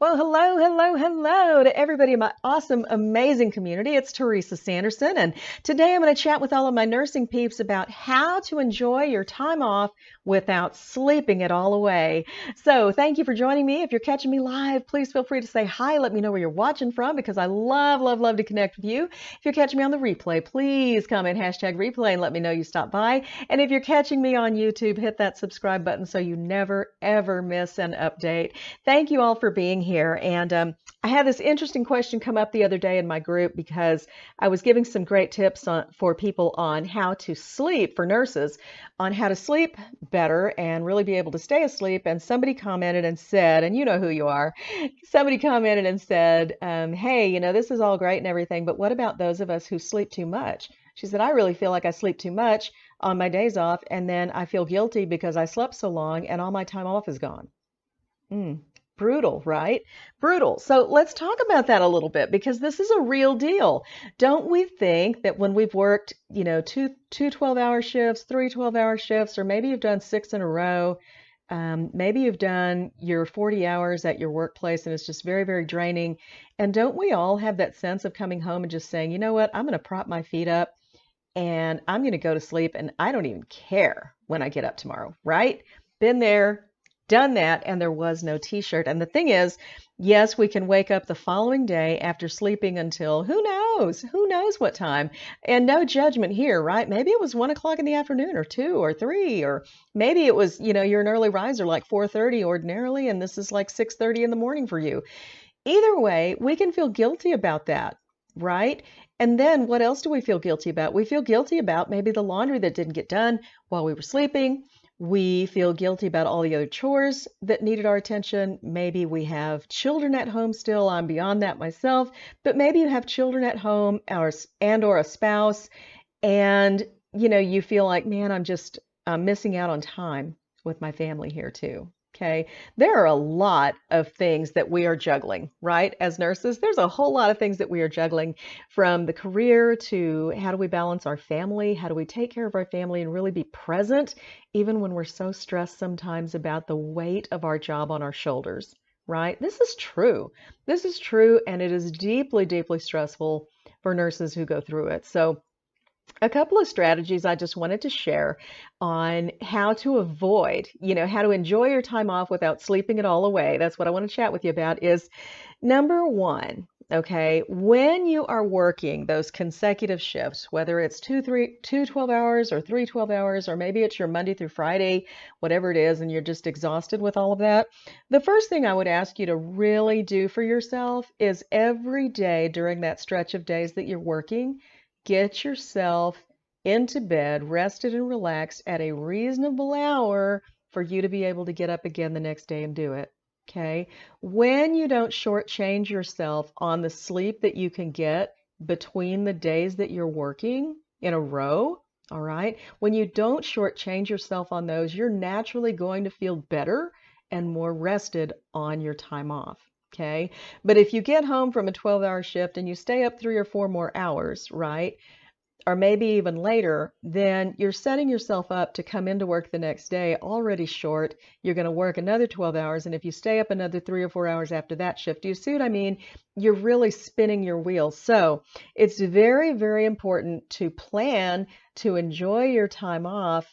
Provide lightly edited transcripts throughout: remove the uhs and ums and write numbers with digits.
Well, hello, hello, hello to everybody in my awesome, amazing community. It's Teresa Sanderson, and today I'm going to chat with all of my nursing peeps about how to enjoy your time off without sleeping it all away. So thank you for joining me. If you're catching me live, please feel free to say hi. Let me know where you're watching from because I love, love, love to connect with you. If you're catching me on the replay, please comment #replay and let me know you stopped by. And if you're catching me on YouTube, hit that subscribe button so you never, ever miss an update. Thank you all for being here. And I had this interesting question come up the other day in my group because I was giving some great tips for people on how to sleep, for nurses, on how to sleep better and really be able to stay asleep. And somebody commented and said, and you know who you are, somebody commented and said, hey, you know, this is all great and everything, but what about those of us who sleep too much? She said, I really feel like I sleep too much on my days off, and then I feel guilty because I slept so long and all my time off is gone. Brutal, right? Brutal. So let's talk about that a little bit because this is a real deal. Don't we think that when we've worked, you know, two 12-hour shifts, 3 12-hour shifts, or maybe you've done 6 in a row, maybe you've done your 40 hours at your workplace and it's just very, very draining. And don't we all have that sense of coming home and just saying, you know what, I'm going to prop my feet up and I'm going to go to sleep and I don't even care when I get up tomorrow, right? Been there, done that, and there was no t-shirt. And the thing is, yes, we can wake up the following day after sleeping until who knows what time, and no judgment here, right? Maybe it was 1 o'clock in the afternoon or 2 or 3, or maybe it was, you know, you're an early riser like 4:30 ordinarily, and this is like 6:30 in the morning for you. Either way, we can feel guilty about that, right? And then what else do we feel guilty about? We feel guilty about maybe the laundry that didn't get done while we were sleeping. We feel guilty about all the other chores that needed our attention. Maybe we have children at home still. I'm beyond that myself, but maybe you have children at home or a spouse, and you know, you feel like, man, I'm missing out on time with my family here too. Okay, there are a lot of things that we are juggling, right? As nurses, there's a whole lot of things that we are juggling, from the career to how do we balance our family? How do we take care of our family and really be present, even when we're so stressed sometimes about the weight of our job on our shoulders, right? This is true. This is true, and it is deeply, deeply stressful for nurses who go through it. So a couple of strategies I just wanted to share on how to avoid, you know, how to enjoy your time off without sleeping it all away. That's what I want to chat with you about. Is number one, okay, when you are working those consecutive shifts, whether it's 2 12 hours or 3 12 hours, or maybe it's your Monday through Friday, whatever it is, and you're just exhausted with all of that, the first thing I would ask you to really do for yourself is every day during that stretch of days that you're working, get yourself into bed, rested and relaxed at a reasonable hour for you to be able to get up again the next day and do it. Okay? When you don't shortchange yourself on the sleep that you can get between the days that you're working in a row, all right? When you don't shortchange yourself on those, you're naturally going to feel better and more rested on your time off. Okay, but if you get home from a 12-hour shift and you stay up 3 or 4 more hours, right, or maybe even later, then you're setting yourself up to come into work the next day already short. You're going to work another 12 hours, and if you stay up another 3 or 4 hours after that shift, do you see what I mean? You're really spinning your wheels. So it's very, very important to plan to enjoy your time off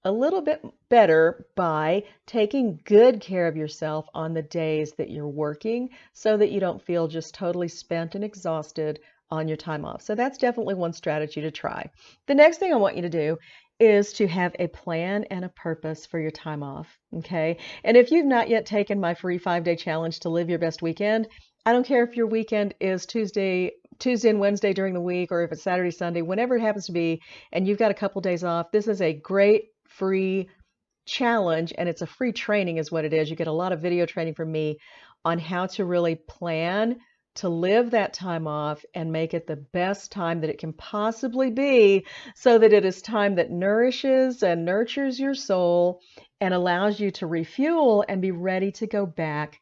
a little bit better by taking good care of yourself on the days that you're working so that you don't feel just totally spent and exhausted on your time off. So that's definitely one strategy to try. The next thing I want you to do is to have a plan and a purpose for your time off, okay? And if you've not yet taken my free 5-day challenge to live your best weekend, I don't care if your weekend is Tuesday and Wednesday during the week, or if it's Saturday, Sunday, whenever it happens to be, and you've got a couple days off, this is a great free challenge, and it's a free training is what it is. You get a lot of video training from me on how to really plan to live that time off and make it the best time that it can possibly be, so that it is time that nourishes and nurtures your soul and allows you to refuel and be ready to go back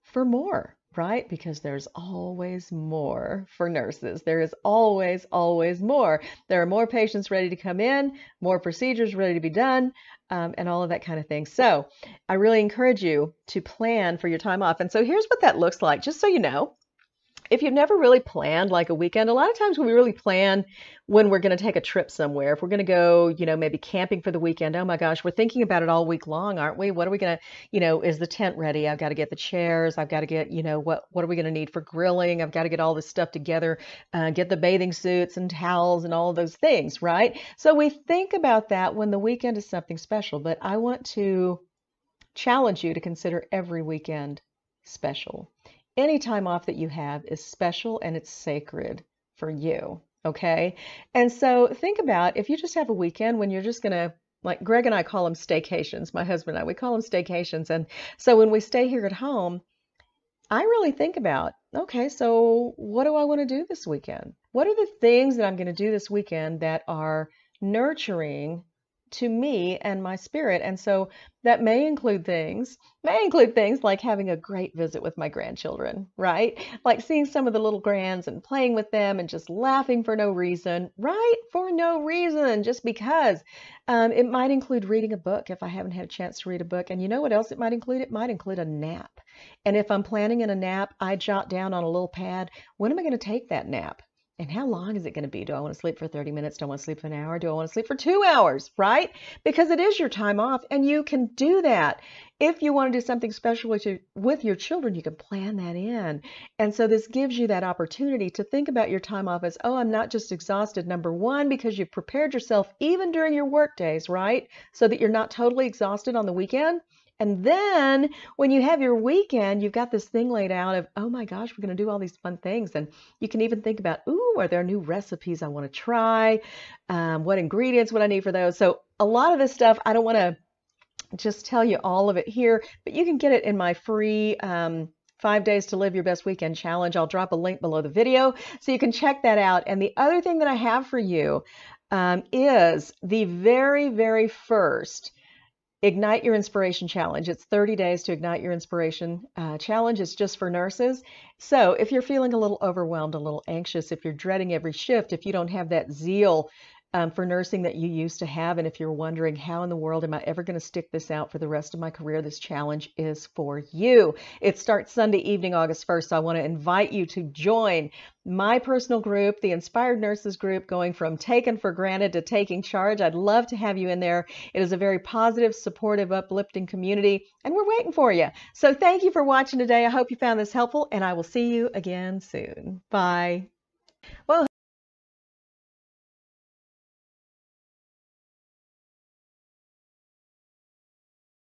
for more. right? Because there's always more for nurses. There is always, always more. There are more patients ready to come in, more procedures ready to be done, and all of that kind of thing. So I really encourage you to plan for your time off. And so here's what that looks like, just so you know. If you've never really planned like a weekend, a lot of times when we really plan when we're going to take a trip somewhere, if we're going to go, maybe camping for the weekend, oh my gosh, we're thinking about it all week long, aren't we? What are we going to, is the tent ready? I've got to get the chairs. I've got to get, what are we going to need for grilling? I've got to get all this stuff together, get the bathing suits and towels and all of those things, right? So we think about that when the weekend is something special, but I want to challenge you to consider every weekend special. Any time off that you have is special and it's sacred for you, okay? And so think about if you just have a weekend when you're just gonna, like Greg and I call them staycations, my husband and I, we call them staycations. And so when we stay here at home, I really think about, okay, so what do I want to do this weekend? What are the things that I'm going to do this weekend that are nurturing to me and my spirit? And so that may include things like having a great visit with my grandchildren, right? Like seeing some of the little grands and playing with them and just laughing for no reason, right? For no reason, just because. It might include reading a book if I haven't had a chance to read a book. And you know what else it might include? It might include a nap. And if I'm planning in a nap, I jot down on a little pad, when am I going to take that nap? And how long is it going to be? Do I want to sleep for 30 minutes? Do I want to sleep for an hour? Do I want to sleep for 2 hours, right? Because it is your time off and you can do that. If you want to do something special with your children, you can plan that in. And so this gives you that opportunity to think about your time off as, oh, I'm not just exhausted, number one, because you've prepared yourself even during your work days, right? So that you're not totally exhausted on the weekend. And then when you have your weekend, you've got this thing laid out of, oh my gosh, we're going to do all these fun things. And you can even think about, ooh, are there new recipes I want to try? What ingredients would I need for those? So a lot of this stuff, I don't want to just tell you all of it here, but you can get it in my free 5 Days to Live Your Best Weekend Challenge. I'll drop a link below the video so you can check that out. And the other thing that I have for you is the very, very first Ignite Your Inspiration Challenge. It's 30 days to Ignite Your Inspiration Challenge. It's just for nurses. So if you're feeling a little overwhelmed, a little anxious, if you're dreading every shift, if you don't have that zeal for nursing that you used to have, and if you're wondering how in the world am I ever going to stick this out for the rest of my career, this challenge is for you. It starts Sunday evening, August 1st. So I want to invite you to join my personal group, the Inspired Nurses group, going from taken for granted to taking charge. I'd love to have you in there. It is a very positive, supportive, uplifting community, and we're waiting for you. So thank you for watching today. I hope you found this helpful, and I will see you again soon. Bye. Well,